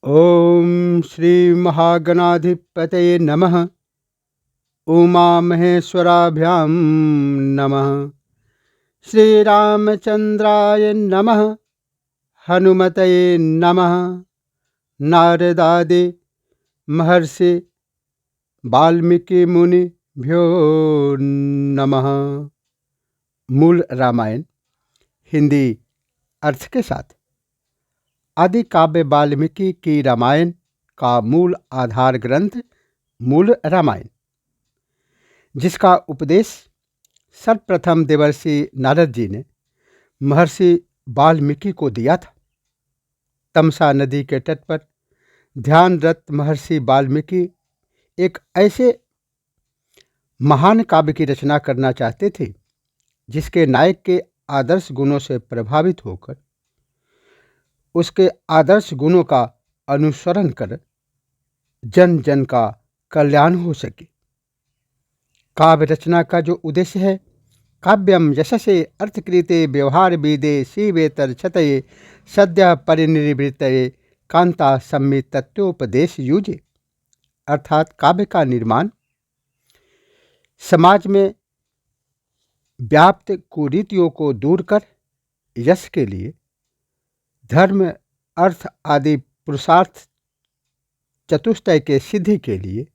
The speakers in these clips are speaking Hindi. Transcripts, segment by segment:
ओम श्री महागणाधिपतये नमः। उमा महेश्वराभ्याम नमः। श्री रामचंद्राय नमः। हनुमतये नमः। नारदादि महर्षि वाल्मीकि मुनिभ्यो नमः। मूल रामायण हिंदी अर्थ के साथ। आदि काव्य वाल्मीकि की रामायण का मूल आधार ग्रंथ मूल रामायण, जिसका उपदेश सर्वप्रथम देवर्षि नारद जी ने महर्षि वाल्मीकि को दिया था। तमसा नदी के तट पर ध्यानरत महर्षि वाल्मीकि एक ऐसे महान काव्य की रचना करना चाहते थे जिसके नायक के आदर्श गुणों से प्रभावित होकर उसके आदर्श गुणों का अनुसरण कर जन जन का कल्याण हो सके। काव्य रचना का जो उद्देश्य है, काव्यम यशसे अर्थकृते व्यवहार विदे शिवेतर क्षतये सद्य परिनिवृत्तये कांता सम्मित तत्वोपदेश युजे, अर्थात काव्य का निर्माण समाज में व्याप्त कुरीतियों को दूर कर यश के लिए, धर्म अर्थ आदि पुरुषार्थ चतुष्टय के सिद्धि के लिए,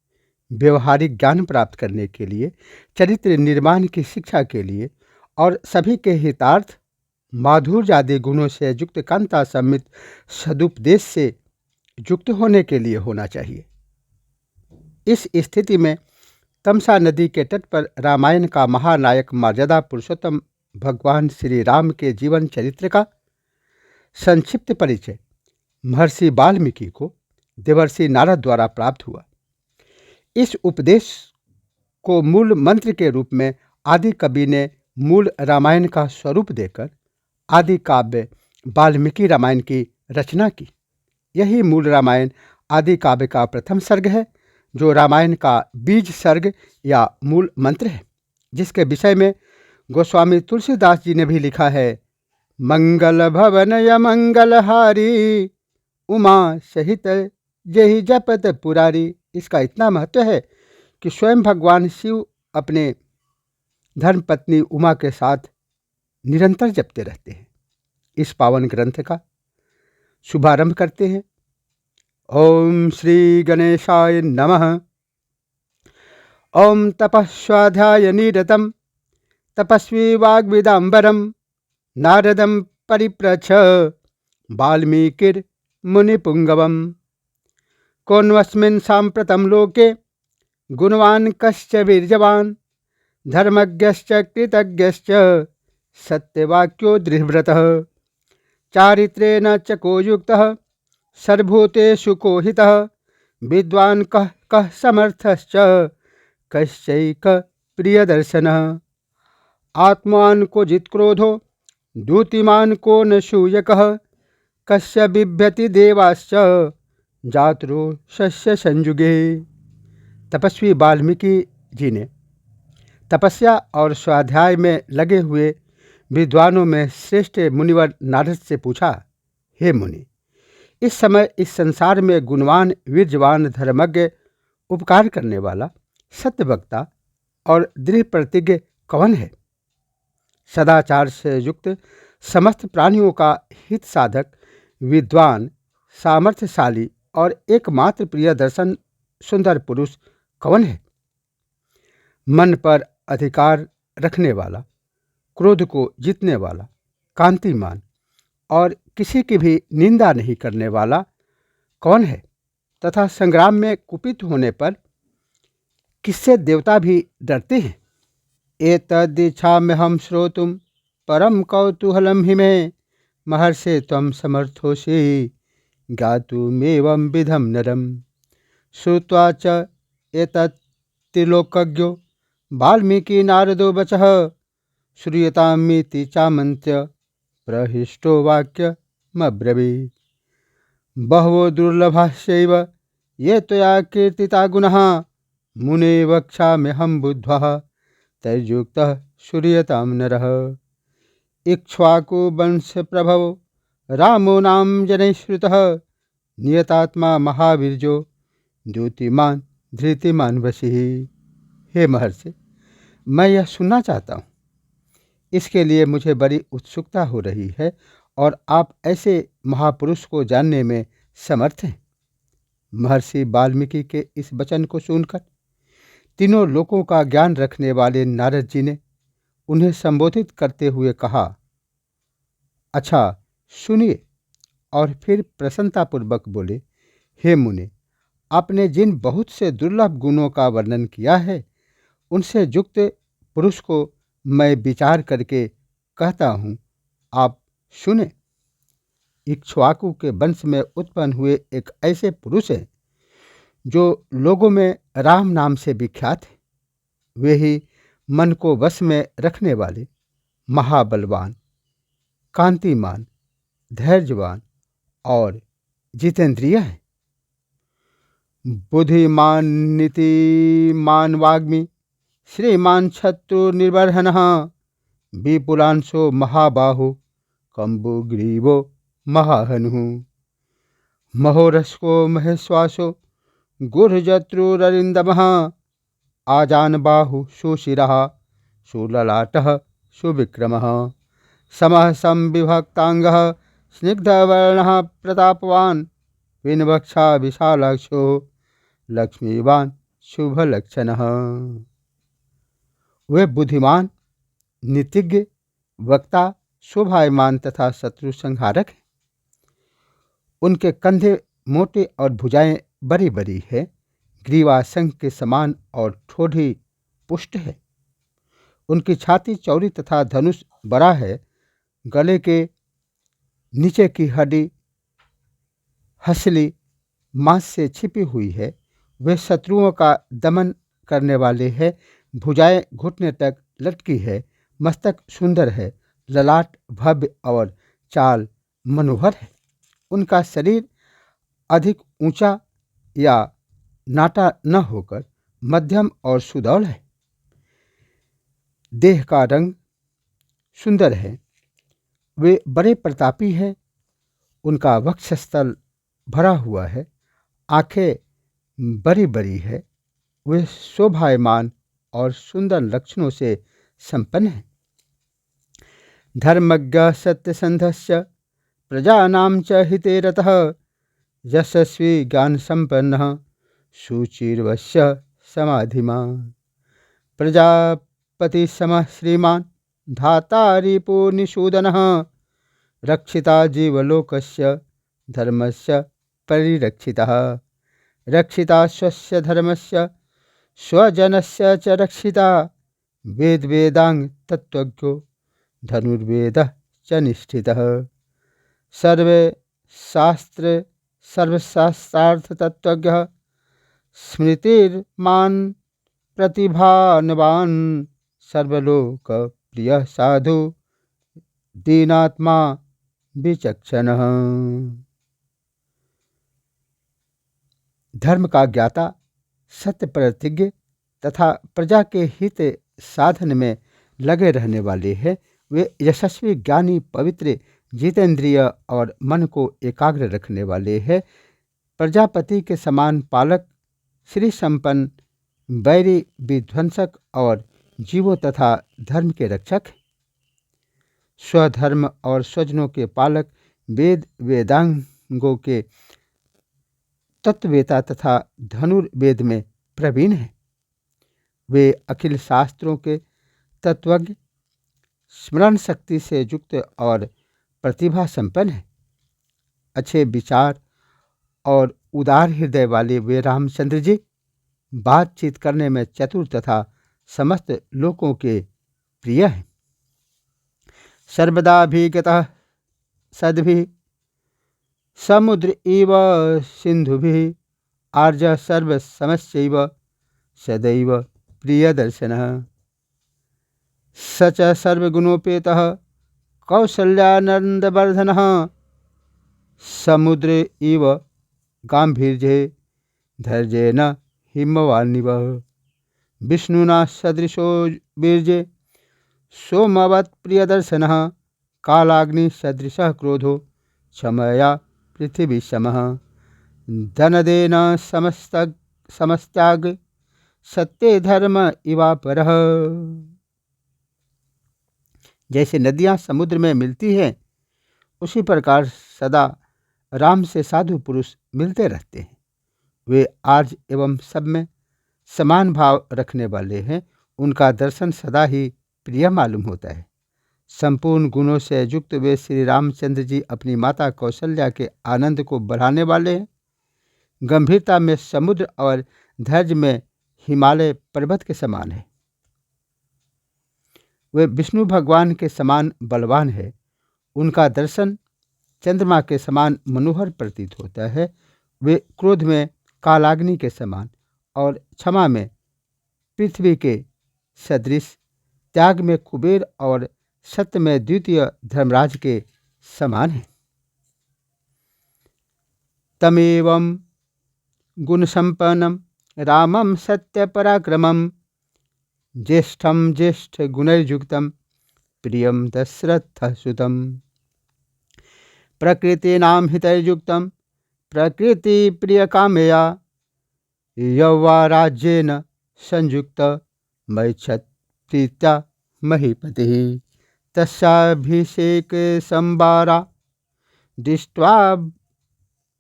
व्यवहारिक ज्ञान प्राप्त करने के लिए, चरित्र निर्माण की शिक्षा के लिए और सभी के हितार्थ माधुर्य आदि गुणों से युक्त कांता सम्मित सदुपदेश से युक्त होने के लिए होना चाहिए। इस स्थिति में तमसा नदी के तट पर रामायण का महानायक मर्यादा पुरुषोत्तम भगवान श्री राम के जीवन चरित्र का संक्षिप्त परिचय महर्षि वाल्मीकि को देवर्षि नारद द्वारा प्राप्त हुआ। इस उपदेश को मूल मंत्र के रूप में आदि कवि ने मूल रामायण का स्वरूप देकर आदि काव्य वाल्मीकि रामायण की रचना की। यही मूल रामायण आदि काव्य का प्रथम सर्ग है, जो रामायण का बीज सर्ग या मूल मंत्र है, जिसके विषय में गोस्वामी तुलसीदास जी ने भी लिखा है। मंगल भवन या मंगलहारी उमा सहित जहि जपत पुरारी। इसका इतना महत्व है कि स्वयं भगवान शिव अपने धर्मपत्नी उमा के साथ निरंतर जपते रहते हैं। इस पावन ग्रंथ का शुभारंभ करते हैं। ओम श्री गणेशाय नमः। ओम तपस्वाध्याय निरतम तपस्वी वाग्विदाम्बरम नारदम परिप्रच्छ वाल्मीकिर मुनिपुंगवम। कोन्वस्मिन् साम्प्रतं लोके गुणवान् कश्च वीर्यवान् धर्मज्ञश्च कृतज्ञश्च सत्यवाक्यो दृढव्रतः। चारित्रेण च को युक्तः सर्वभूतेषु को हितः। विद्वान् कः कः समर्थश्च कश्चैक प्रियदर्शनः। आत्मान् को जित्क्रोधो द्युतिमान् को न शूयकः। कस्य बिभ्यति देवाश्च जातरो शस्य संयुगे। तपस्वी वाल्मीकि जी ने तपस्या और स्वाध्याय में लगे हुए विद्वानों में श्रेष्ठ मुनिवर नारद से पूछा, हे मुनि, इस समय इस संसार में गुणवान, वीर्यवान, धर्मज्ञ, उपकार करने वाला, सत्यवक्ता और दृढ़ प्रतिज्ञ कौन है? सदाचार से युक्त समस्त प्राणियों का हित साधक, विद्वान, सामर्थ्यशाली और एकमात्र प्रिय दर्शन सुंदर पुरुष कौन है? मन पर अधिकार रखने वाला, क्रोध को जीतने वाला, कांतिमान और किसी की भी निंदा नहीं करने वाला कौन है? तथा संग्राम में कुपित होने पर किससे देवता भी डरते हैं? एतदिच्छाम्यहं श्रोतुं परम कौतूहलं हि मे महर्षे त्वं समर्थोषि ज्ञातुमेवं विधं नरम्। श्रुत्वा च एतत् त्रिलोकज्ञो वाल्मीकि नारदो वचः श्रूयतामिति चामन्त्र्य प्रहिष्टो वाक्यमब्रवीत्। बहवो दुर्लभाश्चैव ये त्वया कीर्तिता गुणाः मुने वक्ष्याम्यहं बुद्ध्वा तैर्युक्तः श्रूयतां नरः। इक्ष्वाकु वंश प्रभवो रामो नाम जनैः श्रुतः नियतात्मा महावीर्यो द्युतिमान धृतिमान वशी। हे महर्षि, मैं यह सुनना चाहता हूँ। इसके लिए मुझे बड़ी उत्सुकता हो रही है और आप ऐसे महापुरुष को जानने में समर्थ हैं। महर्षि वाल्मीकि के इस वचन को सुनकर तीनों लोकों का ज्ञान रखने वाले नारद जी ने उन्हें संबोधित करते हुए कहा, अच्छा सुनिए। और फिर प्रसन्नतापूर्वक बोले, हे मुने, आपने जिन बहुत से दुर्लभ गुणों का वर्णन किया है, उनसे युक्त पुरुष को मैं विचार करके कहता हूँ, आप सुने। इक्ष्वाकु के वंश में उत्पन्न हुए एक ऐसे पुरुष हैं जो लोगों में राम नाम से विख्यात है। वे ही मन को वश में रखने वाले, महाबलवान, कांतिमान, धैर्यवान और जितेंद्रिय हैं। बुद्धिमान नीतिमान वाग्मी श्रीमान शत्रु निर्बर्हन विपुलांशो महाबाहु कंबुग्रीवो महाहनु महोरस्को महेश्वासो गुर्जत्रुररिंदमः आजानबाहु सुशिरः सुललाटः सुविक्रमः समः संविभक्तांगः स्निग्धवर्णः प्रतापवान् विनवक्षा विशालाक्षो लक्ष्मीवान शुभलक्षणः। वे बुद्धिमान, नीतिज्ञ, वक्ता, शोभायमान तथा शत्रु संहारक हैं। उनके कंधे मोटे और भुजाएं बड़ी बड़ी है, ग्रीवा शंख के समान और ठोड़ी पुष्ट है। उनकी छाती चौड़ी तथा धनुष बड़ा है। गले के नीचे की हड्डी हसली मांस से छिपी हुई है। वे शत्रुओं का दमन करने वाले हैं। भुजाएं घुटने तक लटकी है। मस्तक सुंदर है। ललाट भव्य और चाल मनोहर है। उनका शरीर अधिक ऊंचा या नाटा न होकर मध्यम और सुडौल है। देह का रंग सुंदर है। वे बड़े प्रतापी हैं। उनका वक्षस्थल भरा हुआ है। आंखें बड़ी बड़ी है। वे शोभायमान और सुंदर लक्षणों से संपन्न हैं। धर्मज्ञ सत्यसंधस्य प्रजानां च हिते रतः यशस्वी ज्ञान संपन्नः शुचिर्वश्य समाधिमान् प्रजापति समः श्रीमान् धाता रिपुनिषूदनः रक्षिता जीवलोकस्य धर्मस्य परिरक्षितः रक्षिता स्वस्य धर्मस्य स्वजनस्य च रक्षिता वेद वेदांग तत्त्वज्ञो धनुर्वेदः च निष्ठितः सर्वे शास्त्र सर्वशास्त्रार्थ तत्त्वज्ञः स्मृतिर्मान् प्रतिभानवान् सर्वलोक प्रिय साधु दीनात्मा विचक्षणः। धर्म का ज्ञाता, सत्य प्रतिज्ञ तथा प्रजा के हित साधन में लगे रहने वाले हैं। वे यशस्वी, ज्ञानी, पवित्र, जितेंद्रिय और मन को एकाग्र रखने वाले हैं। प्रजापति के समान पालक, श्री संपन्न, बैरी विध्वंसक और जीवों तथा धर्म के रक्षक। स्वधर्म और स्वजनों के पालक, वेद वेदांगों के तत्ववेता तथा धनुर्वेद में प्रवीण हैं। वे अखिल शास्त्रों के तत्वज्ञ, स्मरण शक्ति से युक्त और प्रतिभा संपन्न हैं। अच्छे विचार और उदार हृदय वाले वे रामचंद्र जी बातचीत करने में चतुर तथा समस्त लोगों के प्रिय हैं। सर्वदा अभिगतः सद्भिः समुद्र इव सिंधुभिः आर्य सर्वसमस्यैव सदैव प्रियदर्शनः स च सर्वगुणोपेतः कौसल्यानन्दवर्धनः समुद्र इव गाम्भीर्ये धैर्येण हिमवानिव विष्णुना सदृशो वीर्ये सोमवत् प्रियदर्शनः कालाग्नि सदृशः क्रोधो क्षमया पृथिवी समः धनदेन समस्त्याग सत्य धर्म इवा परः। जैसे नदियां समुद्र में मिलती हैं, उसी प्रकार सदा राम से साधु पुरुष मिलते रहते हैं। वे आर्य एवं सब में समान भाव रखने वाले हैं। उनका दर्शन सदा ही प्रिय मालूम होता है। संपूर्ण गुणों से युक्त वे श्री रामचंद्र जी अपनी माता कौशल्या के आनंद को बढ़ाने वाले हैं। गंभीरता में समुद्र और धैर्य में हिमालय पर्वत के समान है। वे विष्णु भगवान के समान बलवान है। उनका दर्शन चंद्रमा के समान मनोहर प्रतीत होता है। वे क्रोध में कालाग्नि के समान और क्षमा में पृथ्वी के सदृश, त्याग में कुबेर और सत्य में द्वितीय धर्मराज के समान है। तमेवं गुण संपन्नम रामम सत्य पराक्रमम ज्येष्ठम ज्येष्ठ गुणैर्युक्तम प्रियम दशरथ सुतम प्रकृतीनां हितैर्युक्तम प्रकृति प्रिय कामया यौवा राज्येन संयुक्त मैच्छत्प्रीत्या महीपतिः तस्याभिषेक संवारा दृष्ट्वा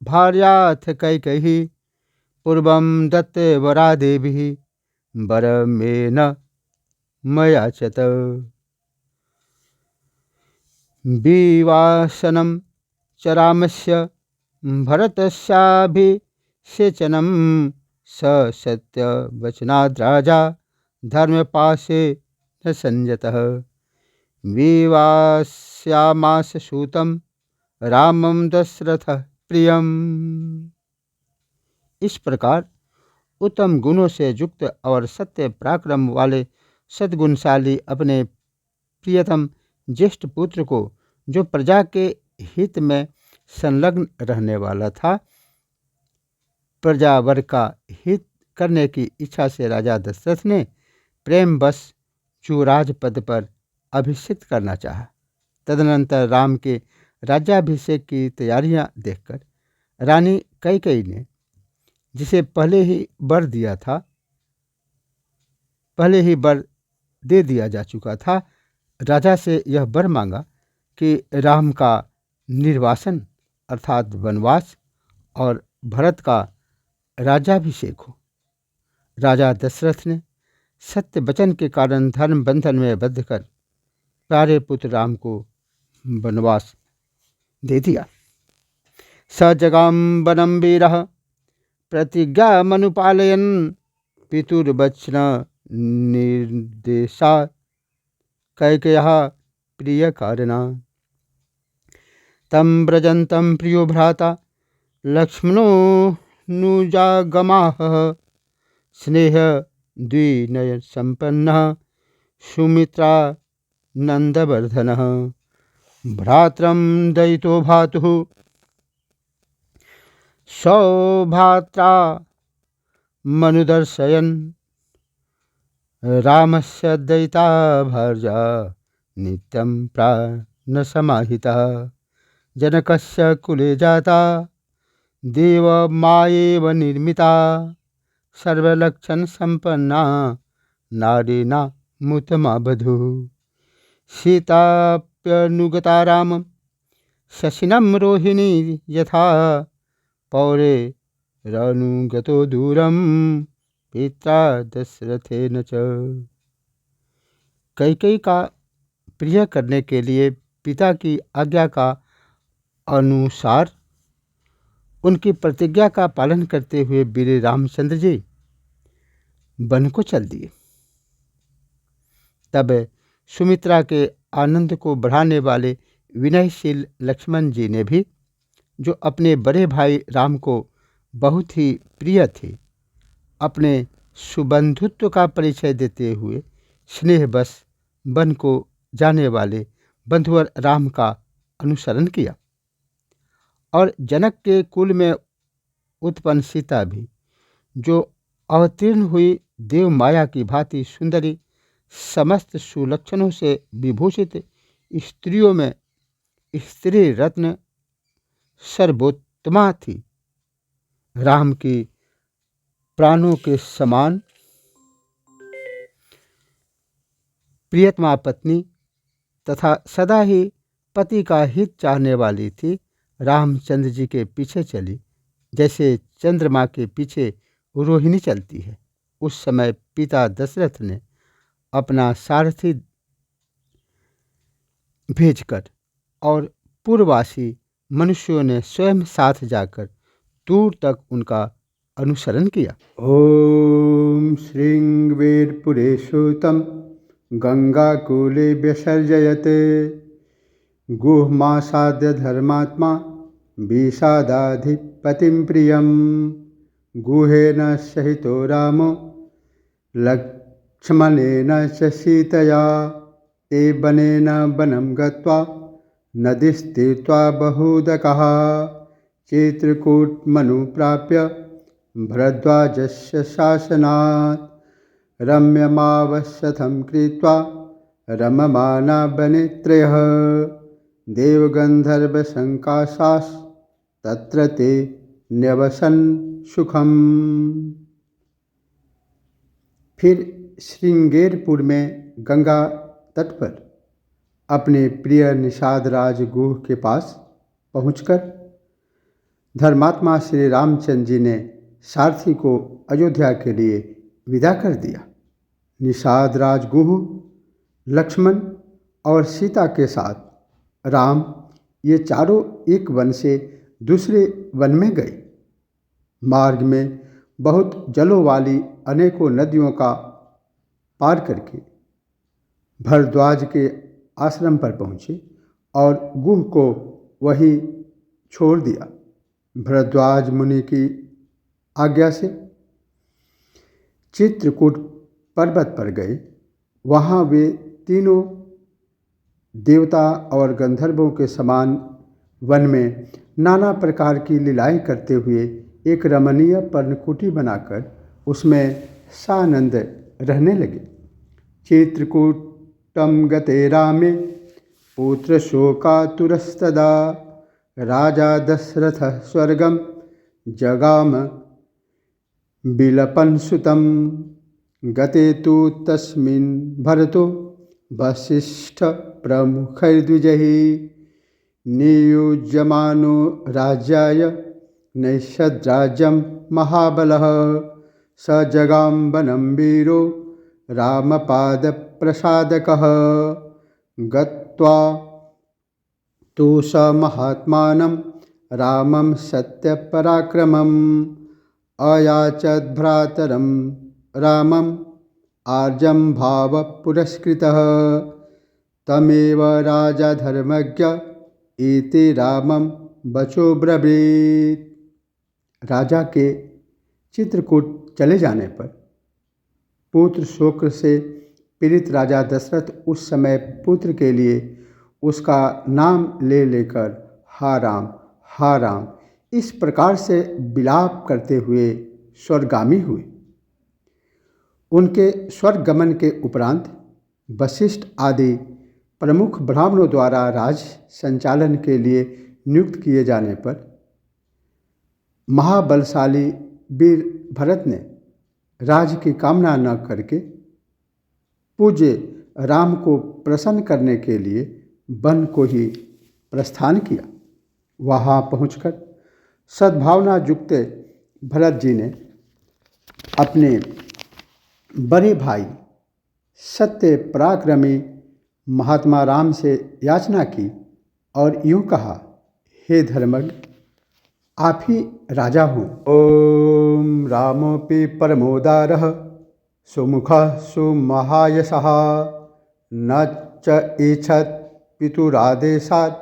भार्याथ कैकेयी पूर्वं दत्ते वरा देवी वरमेन मयाचत विवासनं च रामस्य भरतस्याभिषेचनं स सत्यवचनाद् राजा धर्मपाशे न संयतः विवास्यामास सूतं रामं दशरथ प्रियम। इस प्रकार उत्तम गुणों से युक्त और सत्य पराक्रम वाले सद्गुणशाली अपने प्रियतम ज्येष्ठ पुत्र को, जो प्रजा के हित में संलग्न रहने वाला था, प्रजावर्ग का हित करने की इच्छा से राजा दशरथ ने प्रेमवश युवराज पद पर अभिषिक्त करना चाहा। तदनंतर राम के राज्याभिषेक की तैयारियां देखकर रानी कैकेयी ने, जिसे पहले ही वर दे दिया जा चुका था, राजा से यह वर मांगा कि राम का निर्वासन अर्थात वनवास और भरत का राज्याभिषेक हो। राजा दशरथ ने सत्य वचन के कारण धर्म बंधन में बद्ध कर प्यारे पुत्र राम को वनवास दे दिया। स जगाम वनम वीरः प्रतिज्ञा मनुपालयन पितुर्वचन निर्देशा कैकेयः प्रिय कारणा तम व्रजंतम प्रियो भ्राता लक्ष्मणो नुजागमाः स्नेह द्विनय संपन्नः सुमित्रा नंदवर्धनः भ्रात्रं दयितो भातुः सौभात्रा मनुदर्शयन् रामस्य दयिता भार्या नित्यं प्राणसमाहिता जनकस्य कुले जाता देवमायेव निर्मिता सर्वलक्षण संपन्ना नारीणा मुतमा बधूः सीताप्यनुगता रामं शशिनं रोहिणी यथा पौरे रनुगतो दूरं पिता दशरथेन च। कैकेयी का प्रिय करने के लिए पिता की आज्ञा का अनुसार उनकी प्रतिज्ञा का पालन करते हुए वीर रामचंद्र जी वन को चल दिए। तब सुमित्रा के आनंद को बढ़ाने वाले विनयशील लक्ष्मण जी ने भी, जो अपने बड़े भाई राम को बहुत ही प्रिय थे, अपने सुबंधुत्व का परिचय देते हुए स्नेहवश वन को जाने वाले बंधुवर राम का अनुसरण किया। और जनक के कुल में उत्पन्न सीता भी, जो अवतीर्ण हुई देव माया की भांति सुंदरी, समस्त सुलक्षणों से विभूषित स्त्रियों में स्त्री रत्न सर्वोत्तमा थी। राम की प्राणों के समान प्रियतमा पत्नी तथा सदा ही पति का हित चाहने वाली थी, रामचंद्र जी के पीछे चली जैसे चंद्रमा के पीछे रोहिणी चलती है। उस समय पिता दशरथ ने अपना सारथी भेजकर और पूर्ववासी मनुष्यों ने स्वयं साथ जाकर दूर तक उनका अनुसरण किया। ओम श्रृंगवीरपुरे सुतं गंगाकूले व्यसर्जयते गुहमासाद्य धर्मात्मा विषादाधिपतिं प्रियं गुहेन सहितो रामो लक्ष्मणेन च सीतया ते वनेन वनं गत्वा नदीस्तीर्त्वा बहूदकः चित्रकूटमनुप्राप्य भरद्वाजस्य शासनात् रम्यमावसथं कृत्वा रममाना वने त्रयः देवगन्धर्वसङ्काशास्तत्र ते न्यवसन् सुखम्। फिर श्रृंगेरपुर में गंगा तट पर अपने प्रिय निषाद राज गुह के पास पहुंचकर धर्मात्मा श्री रामचंद्र जी ने सारथी को अयोध्या के लिए विदा कर दिया। निषाद राज गुह, लक्ष्मण और सीता के साथ राम ये चारों एक वन से दूसरे वन में गए। मार्ग में बहुत जलों वाली अनेकों नदियों का पार करके भरद्वाज के आश्रम पर पहुँचे और गुह को वहीं छोड़ दिया। भरद्वाज मुनि की आज्ञा से चित्रकूट पर्वत पर गए। वहाँ वे तीनों देवता और गंधर्वों के समान वन में नाना प्रकार की लीलाएं करते हुए एक रमणीय पर्णकुटी बनाकर उसमें सानंद रहने लगे। चित्रकूटम गते रामे पुत्र शोकातुरस्तदा राजा दशरथ स्वर्गम जगाम बिलपन सुतम गते तु तस्मिन् भरतो वसिष्ठ प्रमुखैर्द्विजैः नियुज्यमानो राज्याय नैषद्राज्यं महाबलः स जगाम वनं वीरो रामपादप्रसादकः गत्वा तु स महात्मानं रामं सत्यपराक्रमम् अयाचत् भ्रातरं रामम् आर्जं भावपुरस्कृतः तमेव राजा धर्मज्ञ इति रामं वचो ब्रवीत्। राजा के चित्रकूट चले जाने पर पुत्र शोक से पीड़ित राजा दशरथ उस समय पुत्र के लिए उसका नाम ले लेकर हा राम इस प्रकार से विलाप करते हुए स्वर्गामी हुए। उनके स्वर्गगमन के उपरांत वशिष्ठ आदि प्रमुख ब्राह्मणों द्वारा राज संचालन के लिए नियुक्त किए जाने पर महाबलशाली वीर भरत ने राज्य की कामना न करके पूज्य राम को प्रसन्न करने के लिए वन को ही प्रस्थान किया। वहाँ पहुंचकर सद्भावना युक्त भरत जी ने अपने बड़े भाई सत्य पराक्रमी महात्मा राम से याचना की और यूँ कहा, हे धर्मज्ञ, आप ही राजा हो। ओम रामोपि परमोदारः सुमुखः सुमहायशः न च ईच्छत् पितुरादेशात्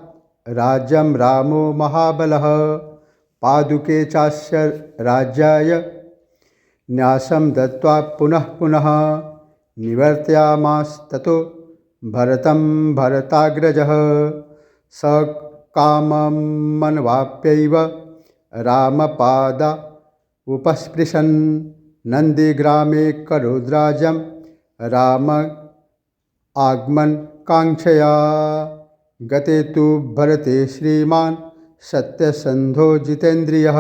राज्यं रामो महाबलः पादुके चास्य राज्याय न्यासं दत्त्वा पुनः पुनः निवर्तयामास्ततो भरतं भरताग्रजः स कामं मनवाप्यैव रामपादा उपस्पृशन् नंदीग्रामे करोद्राजं राम आगमन कांक्षया गते तु भरते श्रीमान सत्यसंधो जितेन्द्रियः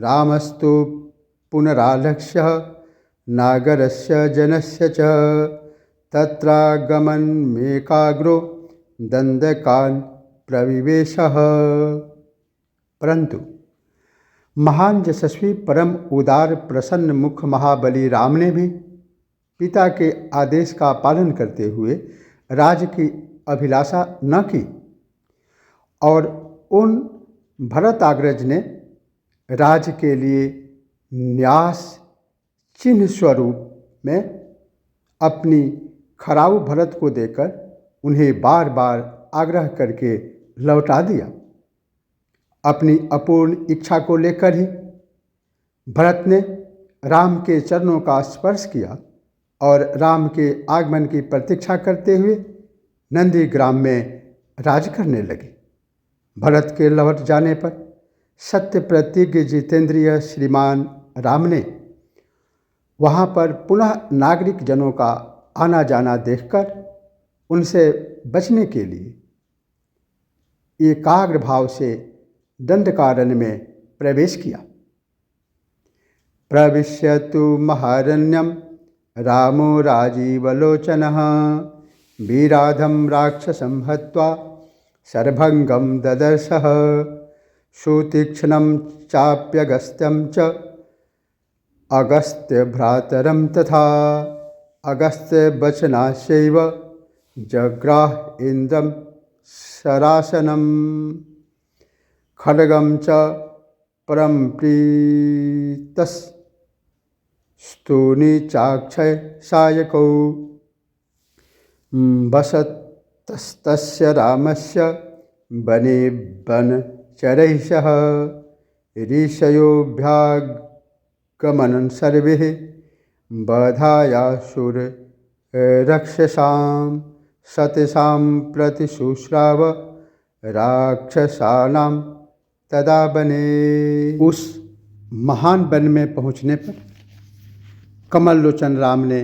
रामस्तु पुनरालक्ष्य नागरस्य जनस्य च तत्रागमन्मेकाग्रो दंडकान् प्रविवेशः। परंतु महान यशस्वी परम उदार प्रसन्न मुख महाबली राम ने भी पिता के आदेश का पालन करते हुए राज्य की अभिलाषा न की और उन भरताग्रज ने राज्य के लिए न्यास चिन्ह स्वरूप में अपनी खराउ भरत को देकर उन्हें बार बार आग्रह करके लौटा दिया। अपनी अपूर्ण इच्छा को लेकर ही भरत ने राम के चरणों का स्पर्श किया और राम के आगमन की प्रतीक्षा करते हुए नंदीग्राम में राज करने लगे। भरत के लौट जाने पर सत्य प्रतिज्ञ जितेंद्रिय श्रीमान राम ने वहाँ पर पुनः नागरिक जनों का आना जाना देखकर उनसे बचने के लिए एकाग्र भाव से दंडकारण्य में प्रवेश किया। प्रविश्यतु महारण्यम रामो राजीवलोचनः वीराधम राक्षसं हत्वा शरभंगम ददर्शः सुतीक्ष्णं चाप्यगस्त्यं च अगस्त्य भ्रातरं तथा अगस्त्य वचनाशैव जग्राह इंद्रम सरासनम खड्गं च परम प्रीतस् स्तूनि चाक्षय सायकौ वसतस्तस्य रामस्य वने वनचरैः सह ऋषयोऽभ्यागमनं सर्वे बधायासुर रक्षसां सतसां प्रतिशुश्राव राक्षसानां तदा बने। उस महान वन में पहुँचने पर कमल लोचन राम ने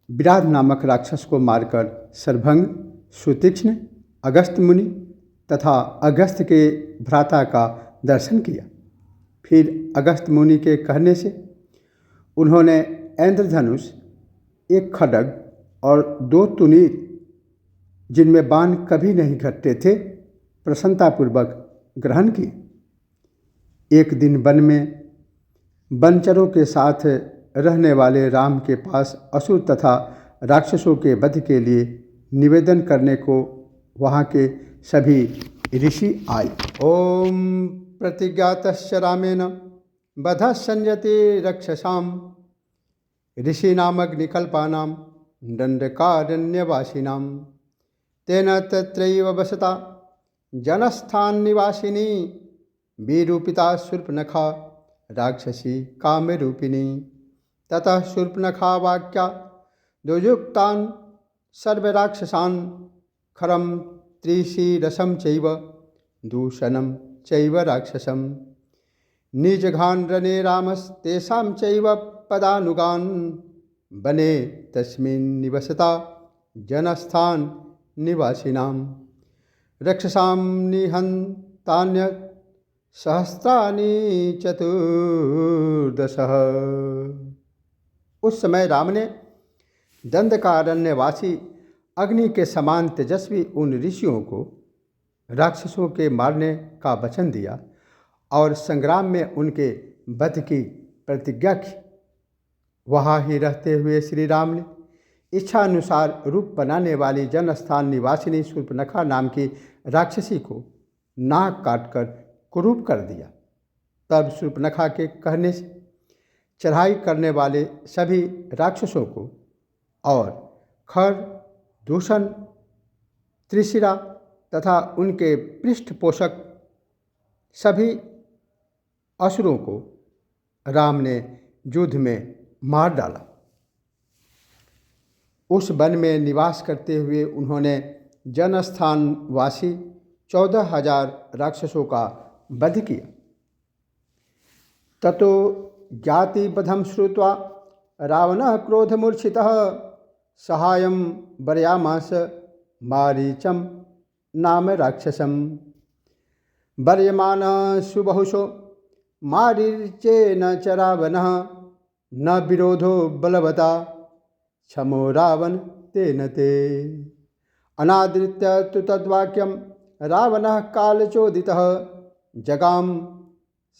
विराध नामक राक्षस को मारकर शरभंग, सुतीक्ष्ण, अगस्त मुनि तथा अगस्त के भ्राता का दर्शन किया। फिर अगस्त मुनि के कहने से उन्होंने इंद्रधनुष, एक खड्ग और 2 तुनीर जिनमें बाण कभी नहीं घटते थे प्रसन्नतापूर्वक ग्रहण किए। एक दिन वन में वनचरों के साथ रहने वाले राम के पास असुर तथा राक्षसों के वध के लिए निवेदन करने को वहाँ के सभी ऋषि आए। ओम प्रतिज्ञातश्च रामेण वधः संयते रक्षसां ऋषीनामग्निकल्पानां दंडकारण्यवासिनां तेन तत्रैव वसता जनस्थाननिवासिनी विरूपिता शूर्पणखा राक्षसी कामरूपिणी। ततः शूर्पणखा वाक्या दुर्युक्तान् सर्वराक्षसान् खरं त्रिशिरसं चैव दूषणं चैव राक्षसं निजघान् रणे रामस्तेषां चैव पदानुगान् वने तस्मिन् निवसता जनस्थान निवासिनां रक्षसां निहन्तान्य सहस्राणि चतुर्दशः। उस समय राम ने दंडकारण्यवासी अग्नि के समान तेजस्वी उन ऋषियों को राक्षसों के मारने का वचन दिया और संग्राम में उनके वध की प्रतिज्ञा की। वहाँ ही रहते हुए श्री राम ने इच्छा अनुसार रूप बनाने वाली जनस्थान निवासिनी शूर्पणखा नाम की राक्षसी को नाक काटकर कुरूप कर दिया। तब शूर्पणखा के कहने से चढ़ाई करने वाले सभी राक्षसों को और खर, दूषण, त्रिशिरा तथा उनके पृष्ठपोषक सभी असुरों को राम ने युद्ध में मार डाला। उस वन में निवास करते हुए उन्होंने जनस्थानवासी 14,000 राक्षसों का वध किया। ततो ज्ञातिवधं श्रुत्वा रावणः क्रोधमूर्छितः सहायं वर्यामास मारीचं नाम राक्षसं वर्यमानः सुबहुशो मारीचेन च रावणः न विरोधो बलवता क्षमो रावण तेन ते। अनादृत्य तु तद्वाक्यं रावणः कालचोदितः जगाम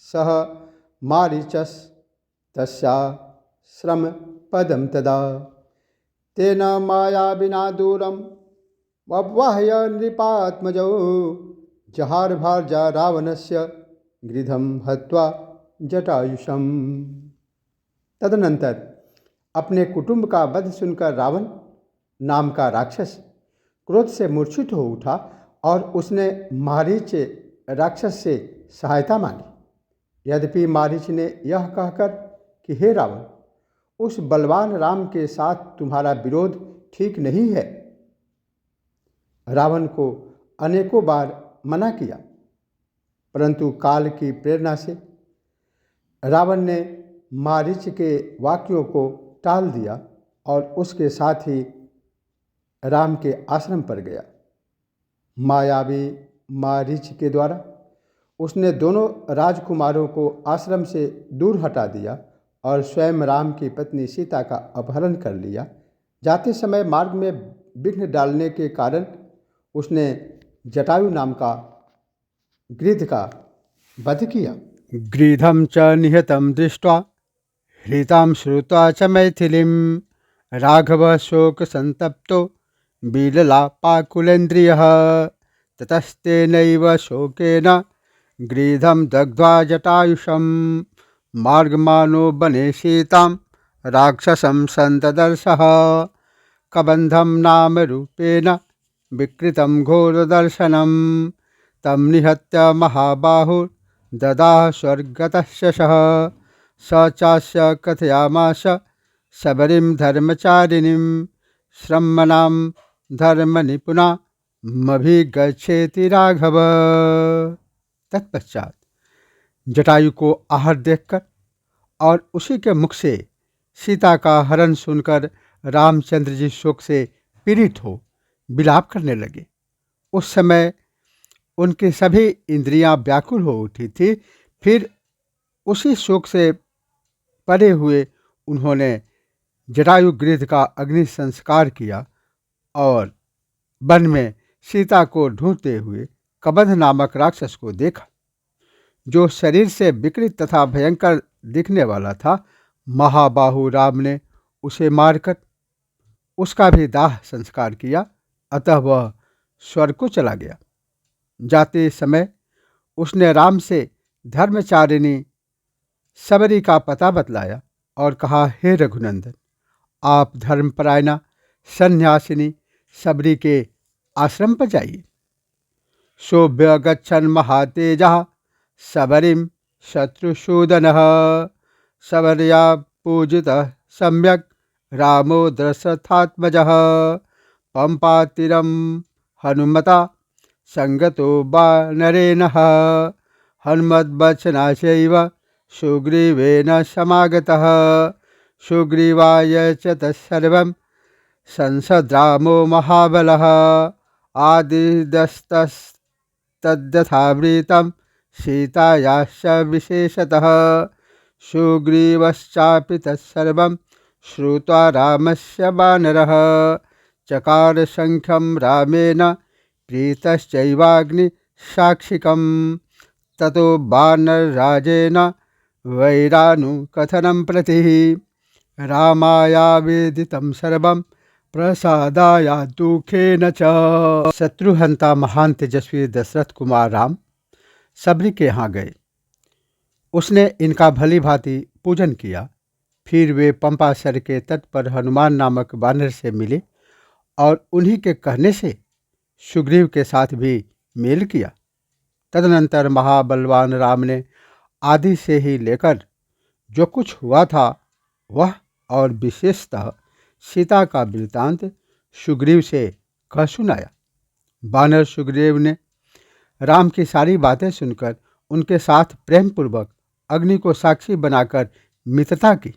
सह मारीचस् तस्याश्रम पदम तदा। तेन मायाविना दूरम वह्वह्य नृपात्मजौ जहार भार्या रावणस्य गृधम हत्वा जटायुषम। तदनंतर अपने कुटुंब का वध सुनकर रावण नाम का राक्षस क्रोध से मूर्छित हो उठा और उसने मारीच राक्षस से सहायता मांगी। यद्यपि मारीच ने यह कहकर कि हे रावण, उस बलवान राम के साथ तुम्हारा विरोध ठीक नहीं है, रावण को अनेकों बार मना किया, परंतु काल की प्रेरणा से रावण ने मारीच के वाक्यों को टाल दिया और उसके साथ ही राम के आश्रम पर गया। मायावी मारीच के द्वारा उसने दोनों राजकुमारों को आश्रम से दूर हटा दिया और स्वयं राम की पत्नी सीता का अपहरण कर लिया। जाते समय मार्ग में विघ्न डालने के कारण उसने जटायु नाम का गृध का वध किया। गृधम च निहतम दृष्ट्वा हृतां श्रुत्वा च मैथिलीं राघव शोक संतप्तो बिललापाकुलेन्द्रियः ततस्तेनैव शोकेन गृधं दग्ध्वा जटायुषं मार्गमानो वने सीतां राक्षसं सन्तदर्शः कबन्धं नाम रूपेण विकृतं घोरदर्शनं तं निहत्य महाबाहुर्ददाह स्वर्गतः स चास्य कथयामास शबरीं धर्मचारिणीं श्रमणां धर्मनिपुणा मभिगच्छेति राघव। तत्पश्चात जटायु को आहत देखकर और उसी के मुख से सीता का हरण सुनकर रामचंद्र जी शोक से पीड़ित हो विलाप करने लगे। उस समय उनकी सभी इंद्रियां व्याकुल हो उठी थी। फिर उसी शोक से परे हुए उन्होंने जटायु गृध का अग्नि संस्कार किया और वन में सीता को ढूंढते हुए कबंध नामक राक्षस को देखा, जो शरीर से विकृत तथा भयंकर दिखने वाला था। महाबाहु राम ने उसे मारकर उसका भी दाह संस्कार किया, अतः वह स्वर्ग को चला गया। जाते समय उसने राम से धर्मचारिणी सबरी का पता बतलाया और कहा, हे रघुनंदन, आप धर्मपरायणा सन्यासिनी सबरी के आश्रम पर जाइए। शोभ्य गच्छन् महातेजः सबरीं शत्रुसूदनः सबर्या पूजितः सम्यक् रामो दशरथात्मजः पंपातीरं हनुमता संगतो वानरेणः हनुमद्वचनाचैव सुग्रीवेन समागतः सुग्रीवाय च तत्सर्वं संसद्रामो महाबलः आदिदस्तस्तद्यथावृतं सीतायाश्च विशेषतः सुग्रीवश्चापि तत्सर्वं श्रुत्वा रामस्य वानरः चकार शंखं रामेण प्रीतश्चैवाग्निसाक्षिकं ततो वानरराजेन वैरानुकथनं प्रति रामायावेदितं सर्वं प्रसादाय दुखेन च। शत्रुहंता महान तेजस्वी दशरथ कुमार राम सबरी के यहाँ गए। उसने इनका भली भांति पूजन किया। फिर वे पंपासर के तट पर हनुमान नामक वानर से मिले और उन्हीं के कहने से सुग्रीव के साथ भी मेल किया। तदनंतर महाबलवान राम ने आदि से ही लेकर जो कुछ हुआ था वह और विशेषतः सीता का वृतांत सुग्रीव से कह सुनाया। वानर सुग्रीव ने राम की सारी बातें सुनकर उनके साथ प्रेम पूर्वक अग्नि को साक्षी बनाकर मित्रता की।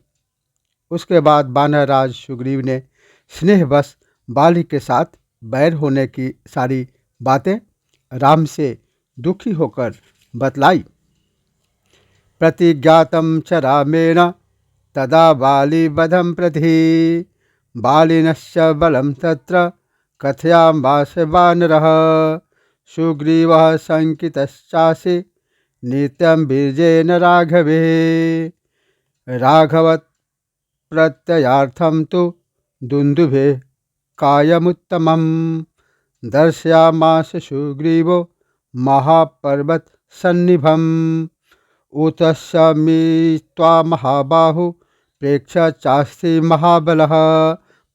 उसके बाद वानरराज सुग्रीव ने स्नेहवश बाली के साथ बैर होने की सारी बातें राम से दुखी होकर बतलाई। प्रतिज्ञातं च रामेण तदा बालीवधं प्रति। बालिनश्च बलं तत्र कथयामास वानरः। सुग्रीवः शङ्कितश्चासि नित्यं बीजेन राघवे। राघवत् प्रत्ययार्थं तु दुन्दुभे कायमुत्तमं। दर्शयामास सुग्रीवो महापर्वतसन्निभम्। उतस्य मीत्वा महाबाहु प्रेक्ष्य चास्ति महाबलः।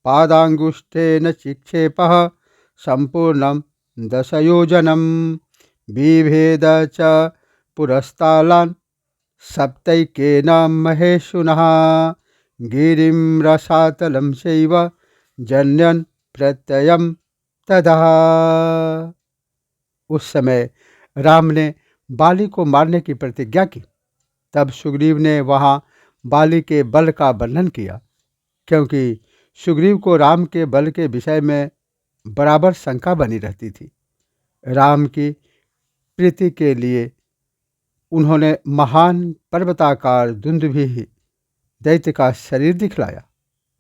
पादाङ्गुष्ठेन चिक्षेपः सम्पूर्णं दशयोजनं। बिभेद च पुरस्तालान् सप्तैकेन महेशुनः। गिरिं रसातलं चैव जन्यन् प्रत्ययं तदा। उस समय राम ने बाली को मारने की प्रतिज्ञा की। तब सुग्रीव ने वहाँ बाली के बल का वर्णन किया, क्योंकि सुग्रीव को राम के बल के विषय में बराबर शंका बनी रहती थी। राम की प्रीति के लिए उन्होंने महान पर्वताकार दुंदुभि दैत्य का शरीर दिखलाया।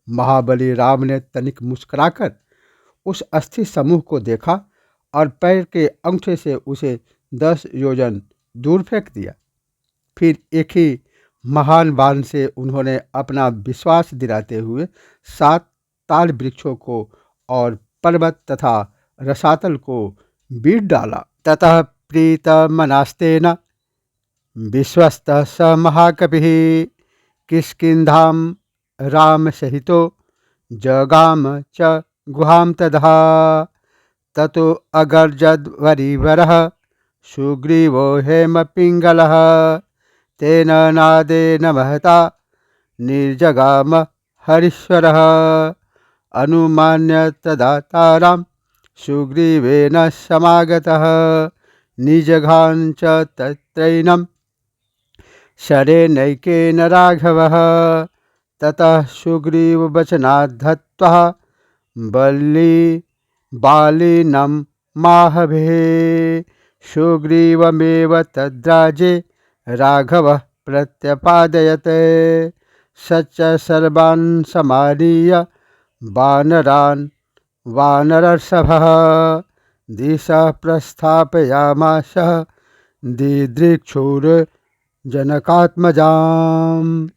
महाबली राम ने तनिक मुस्कुराकर उस अस्थि समूह को देखा और पैर के अंगूठे से उसे 10 योजन दूर फेंक दिया। फिर एक ही महान बाण से उन्होंने अपना विश्वास दिलाते हुए 7 ताल वृक्षों को और पर्वत तथा रसातल को बीट डाला। ततः प्रीतमनास्तेन विश्वस्तः स महाकपिः किष्किन्धां राम सहितो जगाम च गुहां तदा। ततो अगर्जद्वरीवरः सुग्रीवो हेमपिङ्गलः। तेन नादेन महता निर्जगाम हरीश्वरः। अनुमान्य तदा तारां सुग्रीवेन समागतः। निजघां च तत्रैनं शरेणैकेन राघवः। ततः सुग्रीववचनाद्धत्वः बालिनं माहवे। सुग्रीवमेव तद्राजे राघवः प्रत्यपादयत्। स च सर्वान् समानीय वानरान् वानरर्षभः दिशः प्रस्थापयामास दिदृक्षुर्जनकात्मजाम्।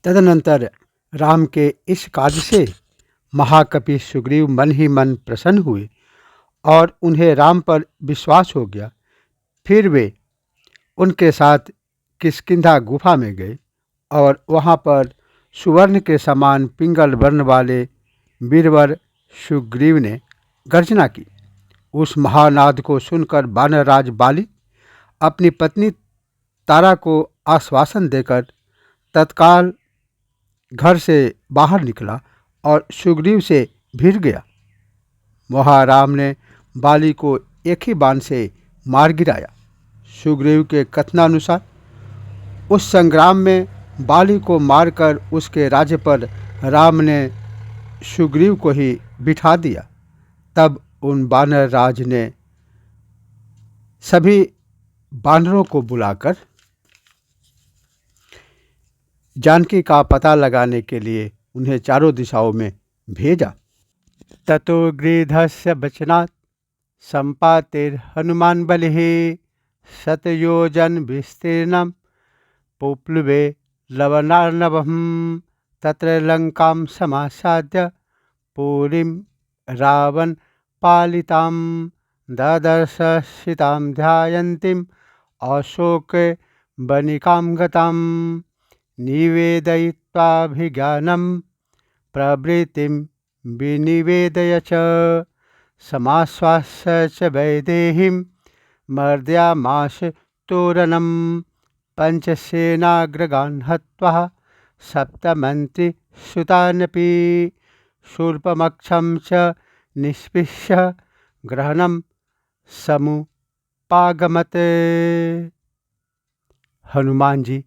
तदनंतर राम के इस कार्य से महाकपि सुग्रीव मन ही मन प्रसन्न हुए और उन्हें राम पर विश्वास हो गया। फिर वे उनके साथ किष्किंधा गुफा में गए और वहाँ पर सुवर्ण के समान पिंगल वर्ण वाले वीरवर सुग्रीव ने गर्जना की। उस महानाद को सुनकर वानरराज बाली अपनी पत्नी तारा को आश्वासन देकर तत्काल घर से बाहर निकला और सुग्रीव से भिड़ गया। वहाँ राम ने बाली को एक ही बाण से मार गिराया। सुग्रीव के कथनानुसार उस संग्राम में बाली को मारकर उसके राज्य पर राम ने सुग्रीव को ही बिठा दिया। तब उन वानर राज ने सभी वानरों को बुलाकर जानकी का पता लगाने के लिए उन्हें चारों दिशाओं में भेजा। ततो गृधस्य वचनात् सम्पातिर्हनुमान् बलिः शतयोजन विस्तीर्णं पुप्लुवे लवणार्णवम्। तत्र लंकां समासाद्य पुरीं रावण पालितां ददर्श सीतां ध्यायन्तीम् अशोके वनिकां गतां। निवेदयित्वाभिज्ञानं प्रवृत्तिं विनिवेदय च समाश्वास्य च वैदेहीं मर्दयामास तोरणं। पंचसेनाग्रगान् हत्वा सप्तमन्त्रिसुतानपि शूर्पमक्षं च निष्पिष्य ग्रहणं समुपागमत्। हनुमान जी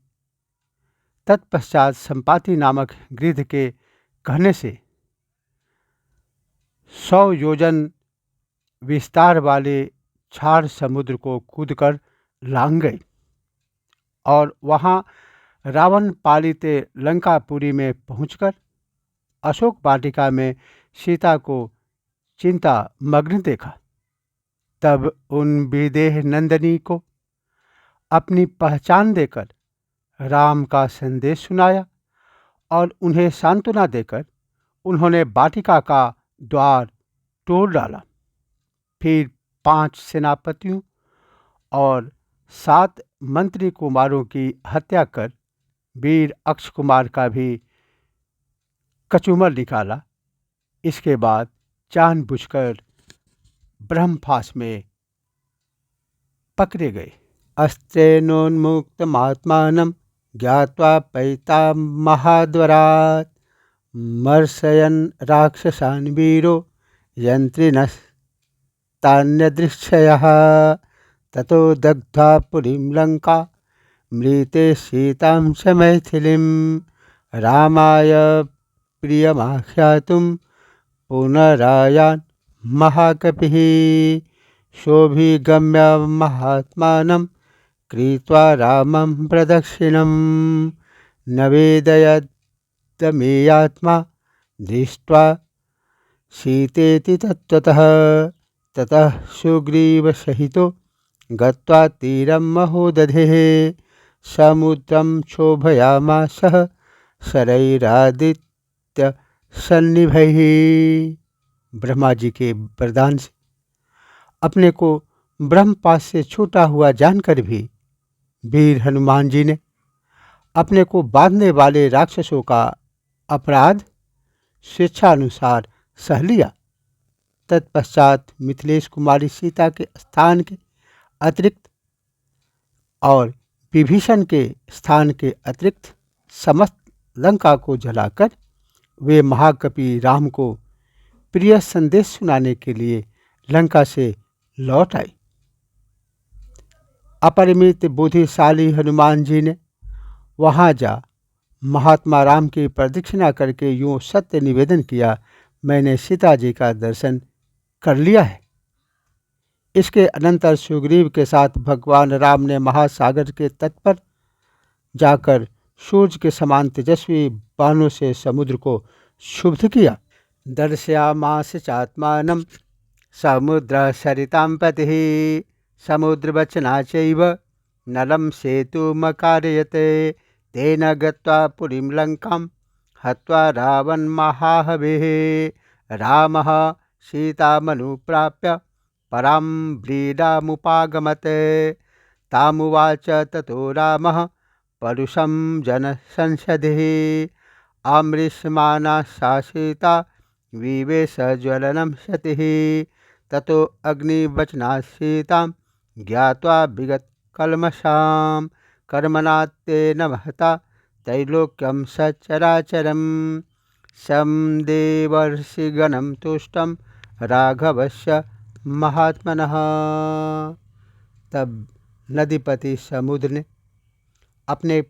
तत्पश्चात संपाति नामक गिद्ध के कहने से 100 योजन विस्तार वाले छार समुद्र को कूदकर लांग गए और वहाँ रावण पालित लंकापुरी में पहुंचकर अशोक वाटिका में सीता को चिंता मग्न देखा। तब उन विदेह नंदिनी को अपनी पहचान देकर राम का संदेश सुनाया और उन्हें सांत्वना देकर उन्होंने वाटिका का द्वार तोड़ डाला। फिर 5 सेनापतियों और 7 मंत्री कुमारों की हत्या कर वीर अक्ष कुमार का भी कचूमर निकाला। इसके बाद जानबूझकर ब्रह्मपाश में पकड़े गए। अस्त्रेणोन्मुक्तमात्मानं ज्ञात्वा पैतामहाद्वरात् मर्शयन् राक्षसान् वीरो यन्त्रिणस्तान्यदृच्छयः ततो दग्ध्वा पुरीं लङ्का मृते सीतां च मैथिलीं रामाय प्रियमाख्यातुं पुनरायान् महाकपिः शोभिगम्य महात्मानं कृत्वा रामं प्रदक्षिणं नवेदयदमेयात्मा दृष्ट्वा सीतेति तत्त्वतः ततः सुग्रीवसहितो गत्वा तीरं महोदधेः समुद्रं क्षोभयामासः शरैरादित्य सन्निभैः। ब्रह्मा जी के वरदान से अपने को ब्रह्मपाश से छूटा हुआ जानकर भी वीर हनुमान जी ने अपने को बांधने वाले राक्षसों का अपराध स्वेच्छानुसार सह लिया। तत्पश्चात मिथिलेश कुमारी सीता के स्थान के अतिरिक्त और विभीषण के स्थान के अतिरिक्त समस्त लंका को जलाकर वे महाकपि राम को प्रिय संदेश सुनाने के लिए लंका से लौट आई। अपरिमित बुद्धिशाली हनुमान जी ने वहां जा महात्मा राम की प्रदक्षिणा करके यूं सत्य निवेदन किया, मैंने सीता जी का दर्शन कर लिया है। इसके अनंतर सुग्रीव के साथ भगवान राम ने महासागर के तट पर जाकर सूर्य के समान तेजस्वी बाणों से समुद्र को क्षुब्ध किया। दर्शयामास चात्मानं समुद्र सरितां पतिः समुद्रवचना चैव नलं सेतुमकारयते तेन गत्वा पुरीं लंकां हत्वा रावणमहाहवेः रामः सीतामनुप्राप्य परां व्रीडामुपागमत् तामुवाच ततो रामः परुषं जनसंसदिः आमृष्यमाणा सा सीता विवेशज्वलनं सतिः ततो अग्निवचनात् सीतां ज्ञात्वा विगतकल्मषां कर्मणा तेन महता त्रैलोक्यं सचराचरं सं देवर्षिगणं तुष्टं राघवस्य महात्मनः। तब नदीपति समुद्र ने अपने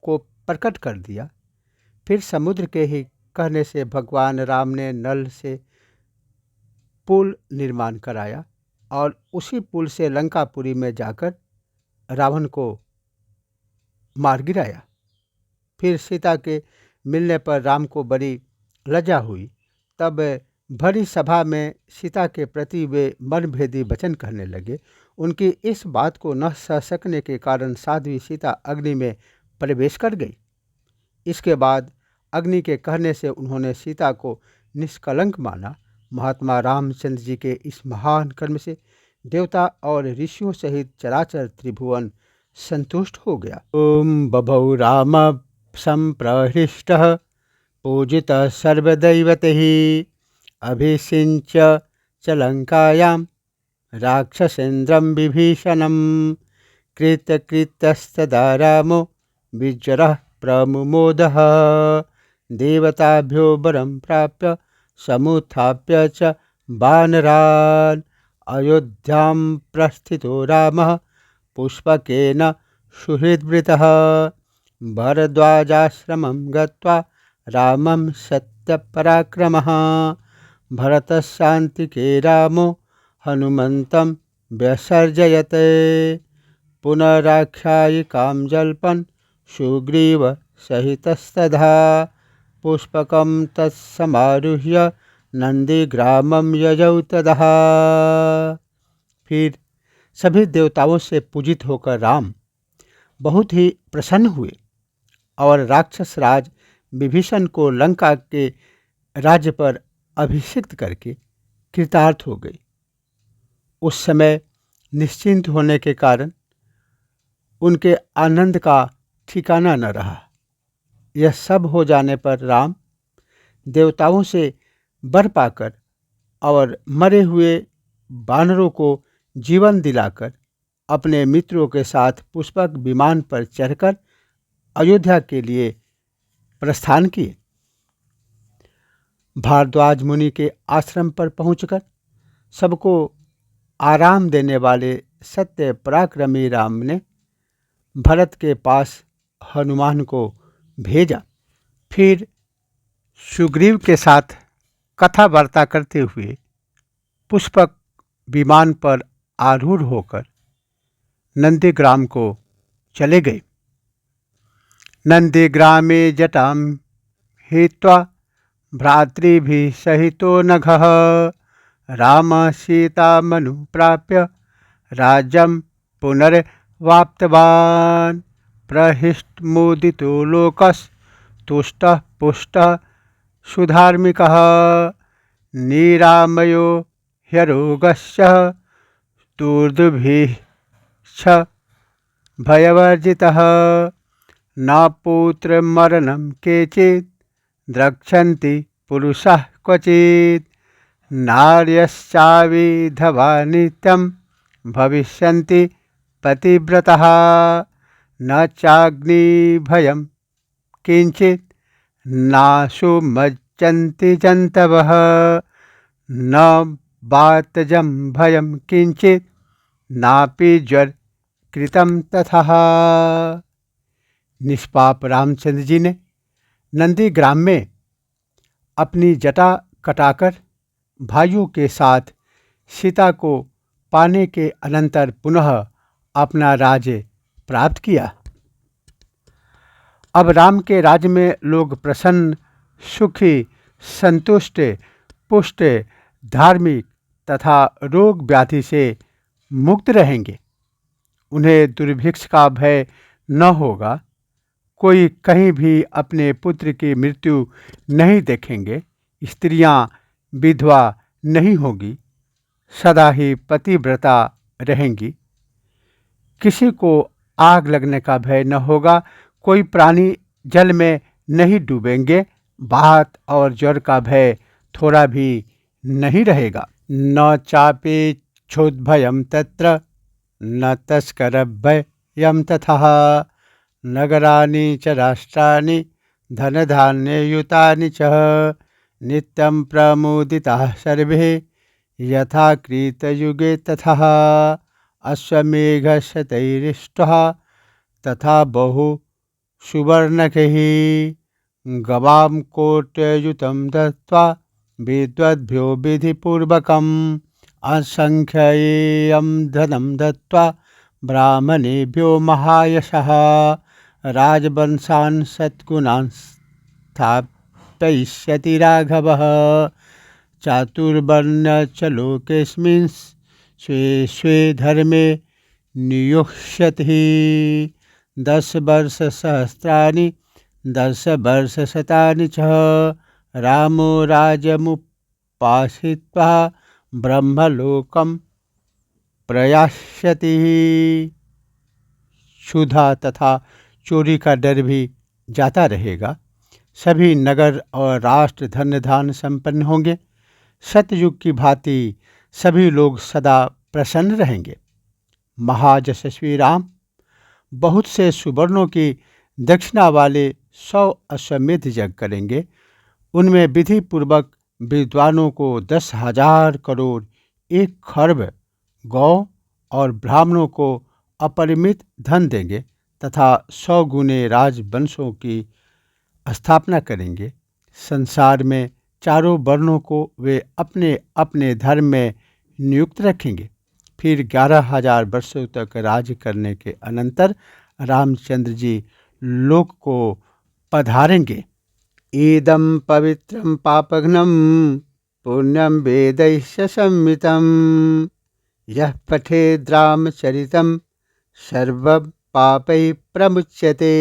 को प्रकट कर दिया। फिर समुद्र के ही कहने से भगवान राम ने नल से पुल निर्माण कराया और उसी पुल से लंकापुरी में जाकर रावण को मार गिराया। फिर सीता के मिलने पर राम को बड़ी लज्जा हुई। तब भरी सभा में सीता के प्रति वे मनभेदी वचन कहने लगे। उनकी इस बात को न सह सकने के कारण साध्वी सीता अग्नि में प्रवेश कर गई। इसके बाद अग्नि के कहने से उन्होंने सीता को निष्कलंक माना। महात्मा रामचंद्र जी के इस महान कर्म से देवता और ऋषियों सहित चराचर त्रिभुवन संतुष्ट हो गया। ओम बभौ राम संप्रहृष्टः पूजितः सर्वदैवतैः अभिषिञ्च च लंकायां राक्षसेन्द्रं विभीषणं कृतकृत्यस्तदा रामो विजरः प्रमुमोदः देवताभ्यो वरं प्राप्य समुत्थाप्य च वानरान् अयोध्यां प्रस्थितो रामः पुष्पकेन सुहृद्वृतः भरद्वाजाश्रमं गत्वा रामं सत्यपराक्रमः भरतशान्तिके रामो हनुमन्तं व्यसर्जयते पुनराख्यायिकां जल्पन् सुग्रीव सहितस्तथा पुष्पकं तत्समारुह्य नंदीग्रामं यजौ तदा। फिर सभी देवताओं से पूजित होकर राम बहुत ही प्रसन्न हुए और राक्षस राज विभीषण को लंका के राज्य पर अभिषिक्त करके कृतार्थ हो गए। उस समय निश्चिंत होने के कारण उनके आनंद का ठिकाना न रहा। यह सब हो जाने पर राम देवताओं से वर पाकर और मरे हुए वानरों को जीवन दिलाकर अपने मित्रों के साथ पुष्पक विमान पर चढ़कर अयोध्या के लिए प्रस्थान किए। भारद्वाज मुनि के आश्रम पर पहुंचकर सबको आराम देने वाले सत्य पराक्रमी राम ने भरत के पास हनुमान को भेजा। फिर सुग्रीव के साथ कथा वार्ता करते हुए पुष्पक विमान पर आरूढ़ होकर नंदीग्राम को चले गए। नंदीग्रामे जटां हित्वा भ्रातृभिः सहितो नघः रामः सीतामनुप्राप्य राज्यं पुनर्वाप्तवान् प्रहृष्टमुदितो लोकस्तुष्टः पुष्टः सुधार्मिकः निरामयो ह्यरोगस्य दुर्दुभिक्ष भयवर्जितः न पुत्रमरणं केचित् द्रक्ष्यन्ति पुरुषः क्वचित् नार्यश्चाविधवा नित्यं भविष्यन्ति पतिव्रतः न चाग्निभयं किंचित् नाशु मज्जन्ति जन्तवः न वातजं भयं किंचित् नापि ज्वर कृतं तथा। निष्पाप रामचंद्र जी ने नंदीग्राम में अपनी जटा कटाकर भाइयों के साथ सीता को पाने के अनंतर पुनः अपना राज्य प्राप्त किया। अब राम के राज्य में लोग प्रसन्न, सुखी, संतुष्ट, पुष्ट, धार्मिक तथा रोग व्याधि से मुक्त रहेंगे। उन्हें दुर्भिक्ष का भय न होगा। कोई कहीं भी अपने पुत्र की मृत्यु नहीं देखेंगे। स्त्रियां विधवा नहीं होगी, सदा ही पतिव्रता रहेंगी। किसी को आग लगने का भय न होगा। कोई प्राणी जल में नहीं डूबेंगे। बात और ज्वर का भय थोड़ा भी नहीं रहेगा। न चापि क्षुद्भयं तत्र न तस्करभयं तथा नगराणि च राष्ट्राणि धनधान्ययुतानि च नित्यं प्रमुदिताः सर्वे यथा कृतयुगे तथा अश्वमेघशतैरिष्टः तथा बहु सुवर्णकैः गवां कोट्ययुतं दत्त्वा विद्वद्भ्यो विधिपूर्वकम् असंख्येयं धनं दत्त्वा ब्राह्मणेभ्यो महायशः राजवंशान् सद्गुणान् स्थापयिष्यति राघवः चातुर्वर्ण्य च लोकेऽस्मिन् स्वे स्वे धर्मे नियुष्यति 10 वर्षसहस्राणि 10 वर्षशतानि च रामो राज्यमुपाश्रित्वा ब्रह्मलोकं प्रयास्यति। क्षुधा तथा चोरी का डर भी जाता रहेगा। सभी नगर और राष्ट्र धन धान संपन्न होंगे। सतयुग की भांति सभी लोग सदा प्रसन्न रहेंगे। महायशस्वी राम बहुत से सुवर्णों की दक्षिणा वाले 100 अश्वमेध यज्ञ करेंगे। उनमें विधि पूर्वक विद्वानों को 10,000 करोड़ 1 खर्ब गौ और ब्राह्मणों को अपरिमित धन देंगे तथा 100 गुने राजवंशों की स्थापना करेंगे। संसार में चारों वर्णों को वे अपने अपने धर्म में नियुक्त रखेंगे। फिर 11,000 वर्षों तक राज्य करने के अनंतर रामचंद्र जी लोक को पधारेंगे। ईदं पवित्रं पापघ्नं पुण्यं वेदैश्च संहितं यः पठेद् रामचरितं सर्वं पापैः प्रमुच्यते।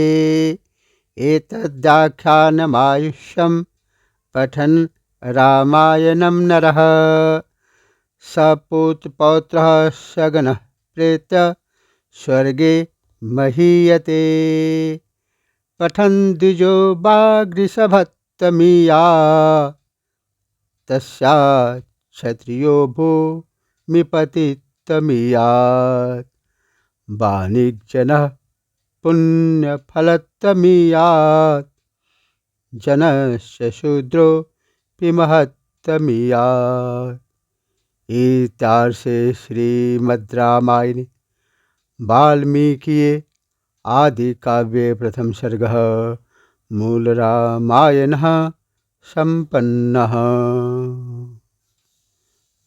एतद्याख्यानमायुष्यं पठन् रामायणं नरः सपूतपौत्रः सगनः प्रेत्य स्वर्गे महीयते। पठन् द्विजो वागृषभत्तमीया तस्यात् क्षत्रियो भूमिपतित्तमीयात्। वाणिज्यनः पुण्यफलत्तमीयात् जनस्य शूद्रोऽपि महत्तमीयात्। इत्यार्षे श्रीमद् रामायणे वाल्मीकिये आदिकाव्ये प्रथम सर्गः मूलरामायणः संपन्नः।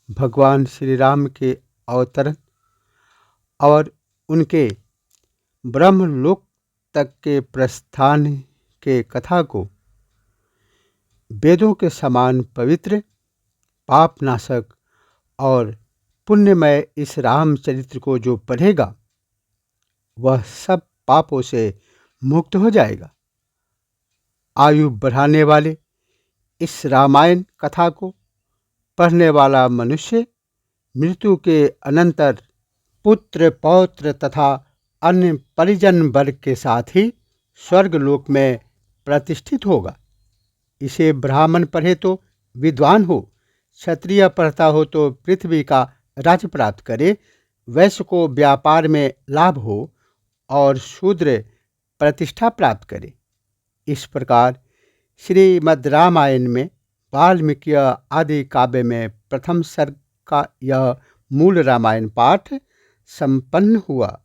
भगवान श्री राम के अवतरण और उनके ब्रह्मलोक तक के प्रस्थान के कथा को वेदों के समान पवित्र, पापनाशक और पुण्यमय इस रामचरित्र को जो पढ़ेगा वह सब पापों से मुक्त हो जाएगा। आयु बढ़ाने वाले इस रामायण कथा को पढ़ने वाला मनुष्य मृत्यु के अनंतर पुत्र, पौत्र तथा अन्य परिजन वर्ग के साथ ही स्वर्गलोक में प्रतिष्ठित होगा। इसे ब्राह्मण पढ़े तो विद्वान हो, क्षत्रिय पढ़ता हो तो पृथ्वी का राज्य प्राप्त करे, वैश्य को व्यापार में लाभ हो और शूद्र प्रतिष्ठा प्राप्त करे। इस प्रकार श्रीमद् रामायण में वाल्मीकि आदि काव्य में प्रथम सर्ग का यह मूल रामायण पाठ संपन्न हुआ।